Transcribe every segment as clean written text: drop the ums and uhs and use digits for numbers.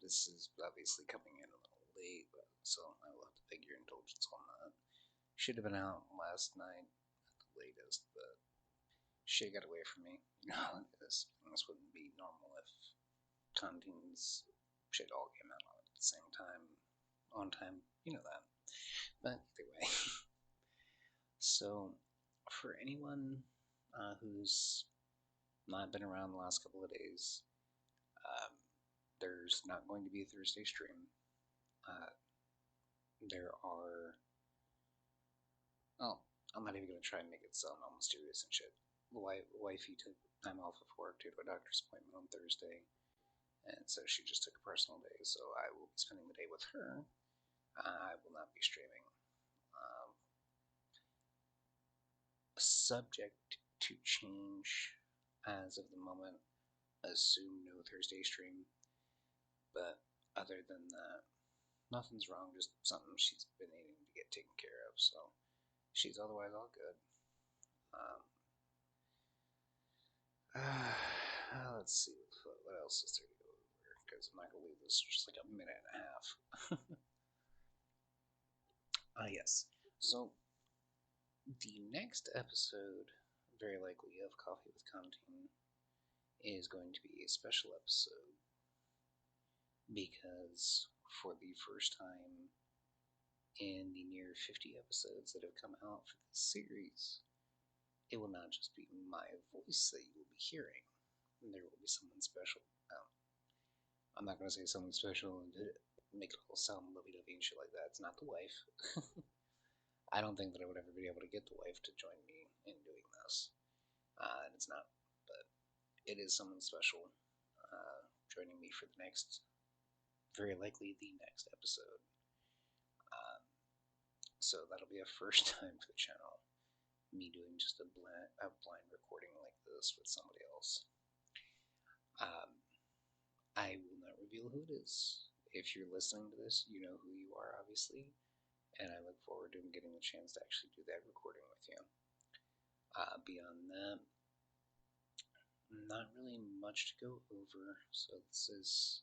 this is obviously coming in a little late, so I will have to beg your indulgence on that. Should have been out last night at the latest, but shit got away from me. You know how it is. This wouldn't be normal if Contin's shit all came out at the same time, on time. You know that. But either way. So, for anyone who's not been around the last couple of days, um, there's not going to be a Thursday stream. There are. Oh, I'm not even going to try and make it sound all mysterious and shit. Wifey took time off of work due to a doctor's appointment on Thursday, and so she just took a personal day, so I will be spending the day with her. I will not be streaming. Subject to change as of the moment. Assume no Thursday stream, but other than that, nothing's wrong, just something she's been needing to get taken care of, so she's otherwise all good. Let's see, what else is there to go over, because I'm not going to leave this just like a minute and a half. Yes. So, the next episode, very likely, of Coffee with Contin is going to be a special episode because for the first time in the near 50 episodes that have come out for this series, it will not just be my voice that you will be hearing. There will be someone special. I'm not going to say someone special and make it all sound lovey-dovey and shit like that. It's not the wife. I don't think that I would ever be able to get the wife to join me in doing this. And it's not, but it is someone special joining me for the next, very likely the next episode. So that'll be a first time for the channel. Me doing just a blind recording like this with somebody else. I will not reveal who it is. If you're listening to this, you know who you are, obviously, and I look forward to getting the chance to actually do that recording with you. Beyond that, not really much to go over, so this is,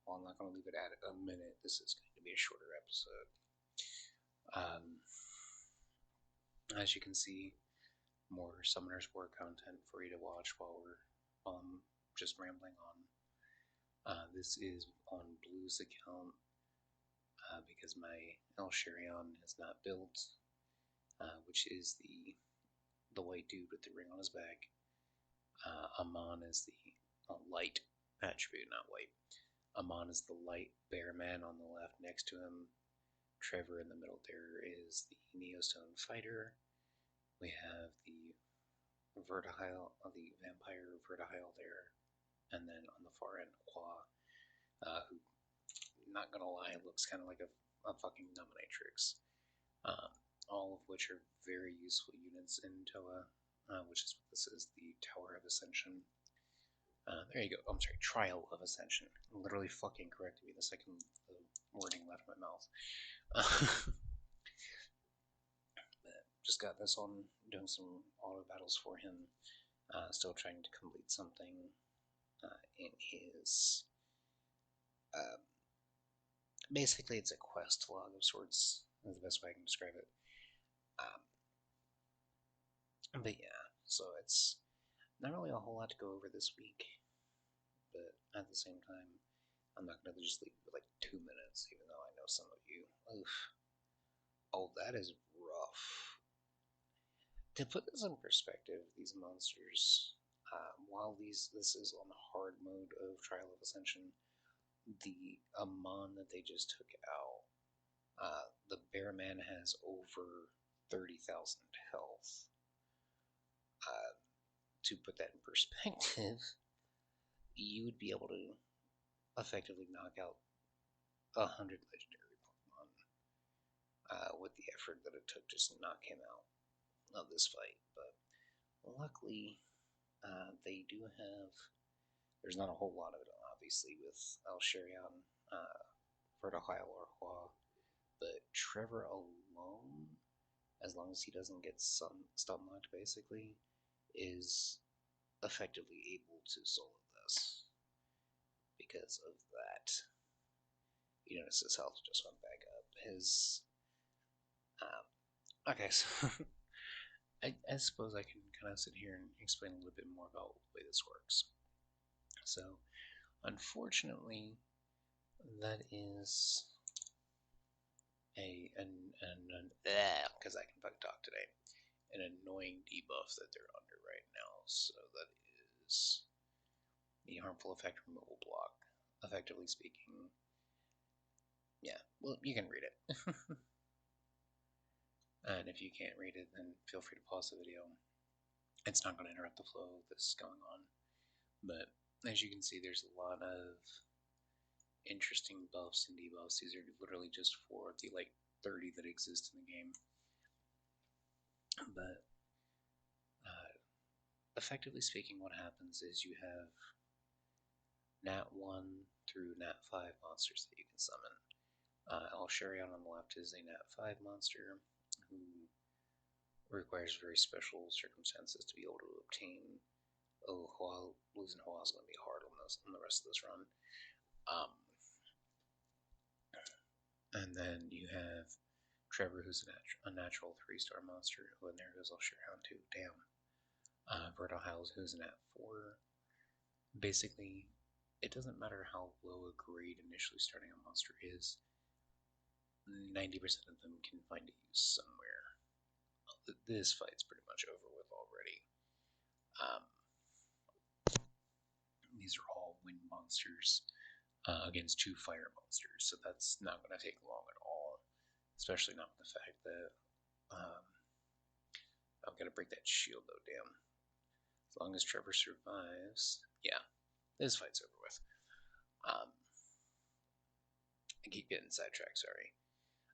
well, I'm not going to leave it at a minute. This is going to be a shorter episode. As you can see, more Summoner's War content for you to watch while we're just rambling on. This is on Blue's account because my El Sherion has not built, which is the white dude with the ring on his back. Amon is the light attribute, not white. Amon is the light bear man on the left next to him. Trevor in the middle there is the Neostone fighter. We have the vampire Vertihile there. And then on the far end, Qua, who, not gonna lie, looks kind of like a fucking dominatrix. All of which are very useful units in Toa, which is what this is, the Tower of Ascension. There you go. I'm sorry, Trial of Ascension. Literally fucking corrected me the second the wording left my mouth. Just got this on, doing some auto battles for him. Still trying to complete something in his. Basically, it's a quest log of sorts, is the best way I can describe it. But yeah, so it's not really a whole lot to go over this week, but at the same time, I'm not going to just leave it with like 2 minutes, even though I know some of you. Oof. Oh, that is rough. To put this in perspective, these monsters, while this is on hard mode of Trial of Ascension, the Amon that they just took out, the Bear Man has over 30,000 health. To put that in perspective, you would be able to effectively knock out 100 legendary Pokemon with the effort that it took just to knock him out of this fight. But luckily, they do have. There's not a whole lot of it, obviously, with El Sherion, Vertihile, or Hua, but Trevor alone, as long as he doesn't get stun locked, basically, is effectively able to solo this because of that. You notice his health just went back up. His okay, so I suppose I can kind of sit here and explain a little bit more about the way this works. So, unfortunately, that is because I can fucking talk today, an annoying debuff that they're under right now. So that is the harmful effect removal block. Effectively speaking, yeah. Well, you can read it. And if you can't read it, then feel free to pause the video. It's not going to interrupt the flow of this going on. But as you can see, there's a lot of interesting buffs and debuffs. These are literally just 4 of the like 30 that exist in the game. But effectively speaking, what happens is you have Nat 1 through Nat 5 monsters that you can summon. Alsharion on the left is a Nat 5 monster who requires very special circumstances to be able to obtain. Oh, losing Hoa is going to be hard on the rest of this run. And then you have Trevor, who's a natural 3-star monster. Oh, and there goes Alsharion too. Damn. Vertohiles, who's an Nat 4. Basically, it doesn't matter how low a grade initially starting a monster is. 90% of them can find a use somewhere. This fight's pretty much over with already. These are all wind monsters against 2 fire monsters, so that's not going to take long at all. Especially not with the fact that I've got to break that shield though, damn. As long as Trevor survives, yeah, this fight's over with. I keep getting sidetracked, sorry.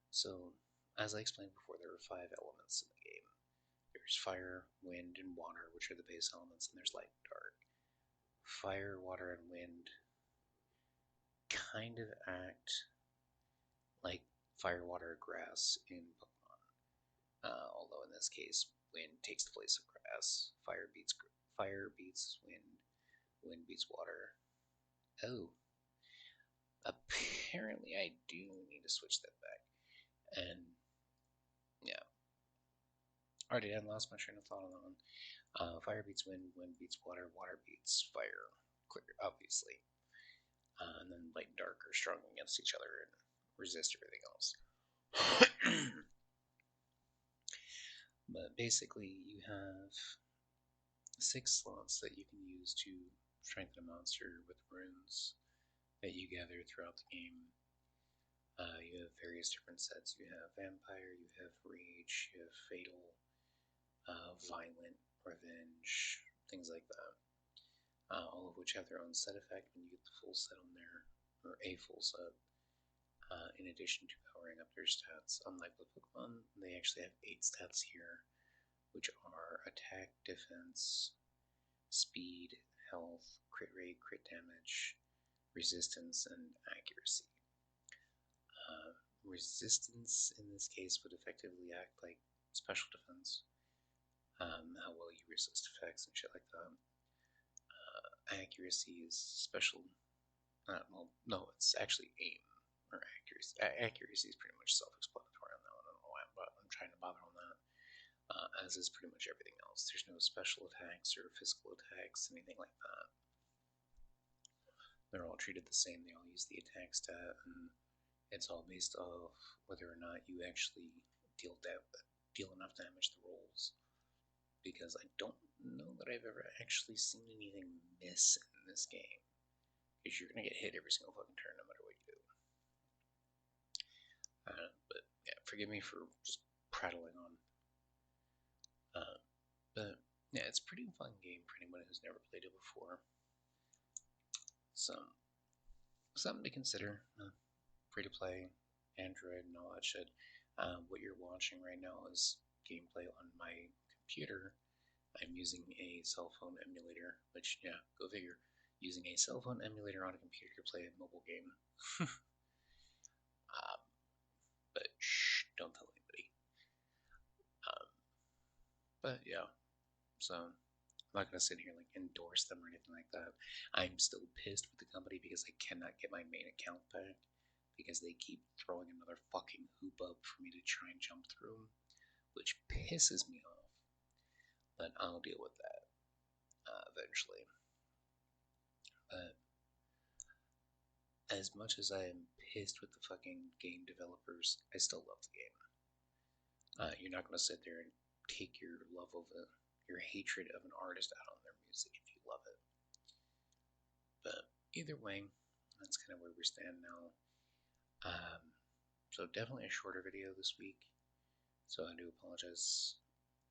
So, as I explained before, there are 5 elements in the game. There's fire, wind, and water, which are the base elements, and there's light and dark. Fire, water, and wind kind of act like fire, water, grass in Pokemon. Although in this case, wind takes the place of grass. Fire beats wind. Wind beats water. Oh, apparently I do need to switch that back. And yeah, already I lost my train of thought on that one. Fire beats wind. Wind beats water. Water beats fire. Clear, obviously. And then light and dark are strong against each other and resist everything else. But basically, you have 6 slots that you can use to strengthen a monster with runes that you gather throughout the game. You have various different sets. You have Vampire, you have Rage, you have Fatal, Violent, Revenge, things like that. All of which have their own set effect when you get the full set on there, or a full set, in addition to powering up their stats. Unlike the Pokemon, they actually have 8 stats here, which are attack, defense, speed, health, crit rate, crit damage, resistance, and accuracy. Resistance in this case would effectively act like special defense, how well you resist effects and shit like that. Accuracy is special. Well, no, it's actually aim or accuracy. Accuracy is pretty much self-explanatory on that one. I don't know why I'm trying to bother on that. As is pretty much everything else. There's no special attacks or physical attacks, anything like that. They're all treated the same. They all use the attack stat, and it's all based off whether or not you actually deal enough damage to rolls. Because I don't know that I've ever actually seen anything miss in this game. Because you're gonna get hit every single fucking turn, no matter what you do. But yeah, forgive me for just prattling on. But yeah, it's a pretty fun game for anyone who's never played it before. So, something to consider. Free to play, Android, and all that shit. What you're watching right now is gameplay on my computer. I'm using a cell phone emulator, which, yeah, go figure. Using a cell phone emulator on a computer to play a mobile game. But shh, don't tell anybody. But yeah, so I'm not gonna sit here and like endorse them or anything like that. I'm still pissed with the company because I cannot get my main account back because they keep throwing another fucking hoop up for me to try and jump through, which pisses me off. But I'll deal with that eventually. But as much as I am pissed with the fucking game developers, I still love the game. You're not going to sit there and take your love of your hatred of an artist out on their music if you love it. But either way, that's kind of where we stand now. So definitely a shorter video this week. So I do apologize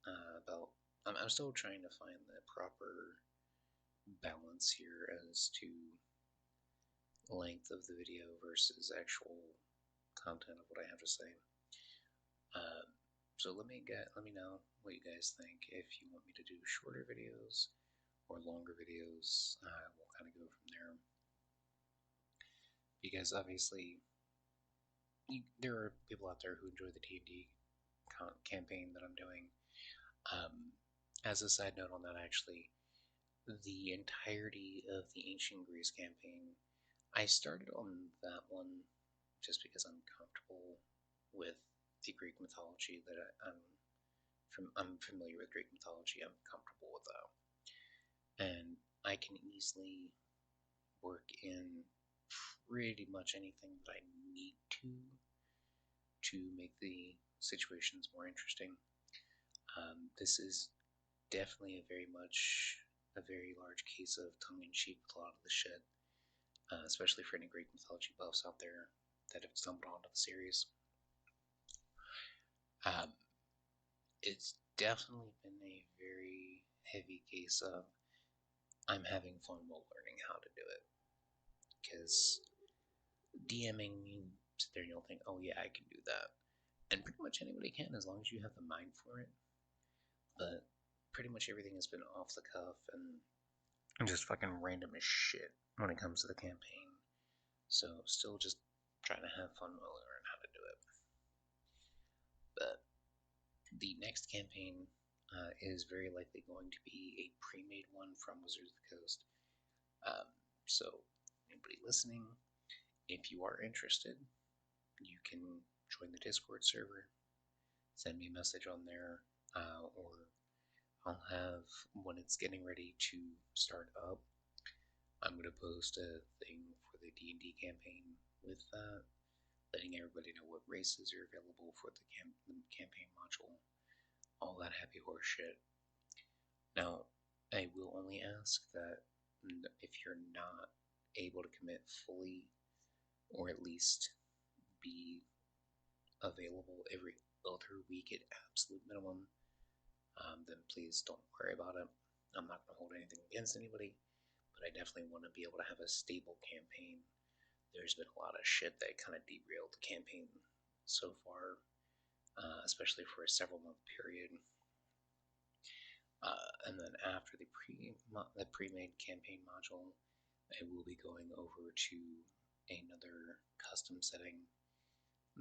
about. I'm still trying to find the proper balance here as to length of the video versus actual content of what I have to say. So let me know what you guys think. If you want me to do shorter videos or longer videos, we'll kind of go from there. Because obviously, there are people out there who enjoy the D&D campaign that I'm doing. As a side note on that, actually, the entirety of the Ancient Greece campaign, I started on that one just because I'm comfortable with the Greek mythology that I'm familiar with Greek mythology. I'm comfortable with that, and I can easily work in pretty much anything that I need to make the situations more interesting. This is definitely a very large case of tongue-in-cheek with a lot of the shit, especially for any Greek mythology buffs out there that have stumbled onto the series. It's definitely been a very heavy case of I'm having fun while learning how to do it. Because DMing, you sit there and you'll think, oh yeah, I can do that. And pretty much anybody can as long as you have the mind for it. But pretty much everything has been off the cuff and just fucking random as shit when it comes to the campaign. So still just trying to have fun while learning how to do it. But the next campaign is very likely going to be a pre-made one from Wizards of the Coast. So anybody listening, if you are interested, you can join the Discord server, send me a message on there, or I'll have, when it's getting ready to start up, I'm going to post a thing for the D&D campaign with that, letting everybody know what races are available for the campaign module, all that happy horse shit. Now, I will only ask that if you're not able to commit fully, or at least be available every other week at absolute minimum, then please don't worry about it. I'm not going to hold anything against anybody, but I definitely want to be able to have a stable campaign. There's been a lot of shit that kind of derailed the campaign so far, especially for a several month period. And then after the pre-made campaign module, I will be going over to another custom setting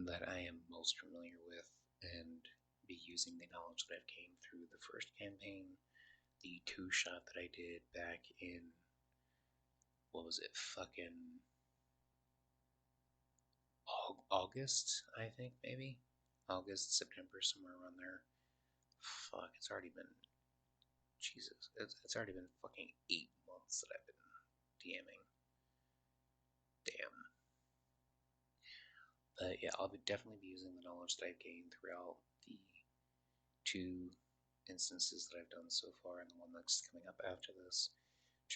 that I am most familiar with and be using the knowledge that I've gained through the first campaign, the 2-shot that I did back in, what was it, fucking August, I think, maybe? August, September, somewhere around there. Fuck, it's already been, Jesus, it's already been fucking 8 months that I've been DMing. Damn. But yeah, I'll definitely be using the knowledge that I've gained throughout the 2 instances that I've done so far and the one that's coming up after this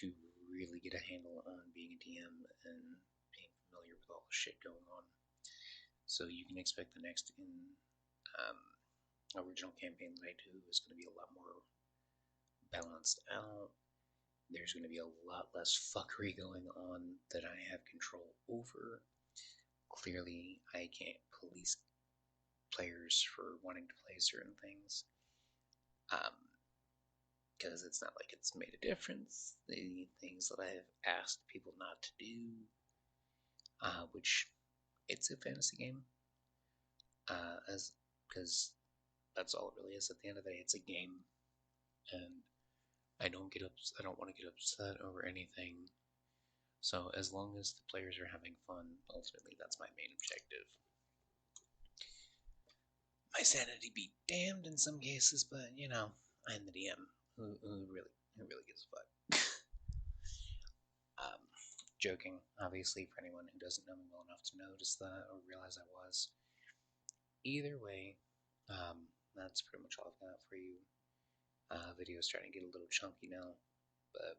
to really get a handle on being a DM and being familiar with all the shit going on. So you can expect the next original campaign that I do is going to be a lot more balanced out. There's going to be a lot less fuckery going on that I have control over. Clearly, I can't police players for wanting to play certain things. Because it's not like it's made a difference. The things that I've asked people not to do, which it's a fantasy game, because that's all it really is. At the end of the day, it's a game, and I don't want to get upset over anything So as long as the players are having fun, ultimately that's my main objective. My sanity be damned in some cases, but you know, I'm the DM. Who really gives a fuck? um, Joking, obviously, for anyone who doesn't know me well enough to notice that or realize I was. Either way, that's pretty much all I've got for you. Video's starting to get a little chunky now, but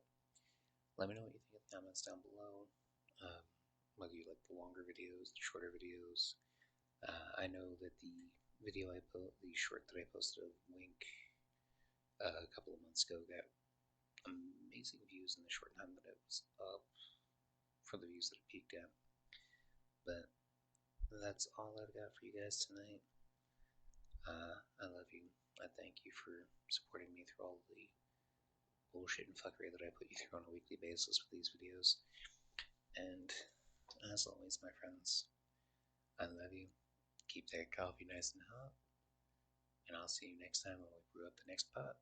let me know what you think in the comments down below. Whether you like the longer videos, the shorter videos. I know that the short that I posted of Wink a couple of months ago got amazing views in the short time that it was up for the views that it peaked at. But that's all I've got for you guys tonight. I love you. I thank you for supporting me through all the bullshit and fuckery that I put you through on a weekly basis with these videos. And as always, my friends, I love you. Keep that coffee nice and hot. And I'll see you next time when we brew up the next pot.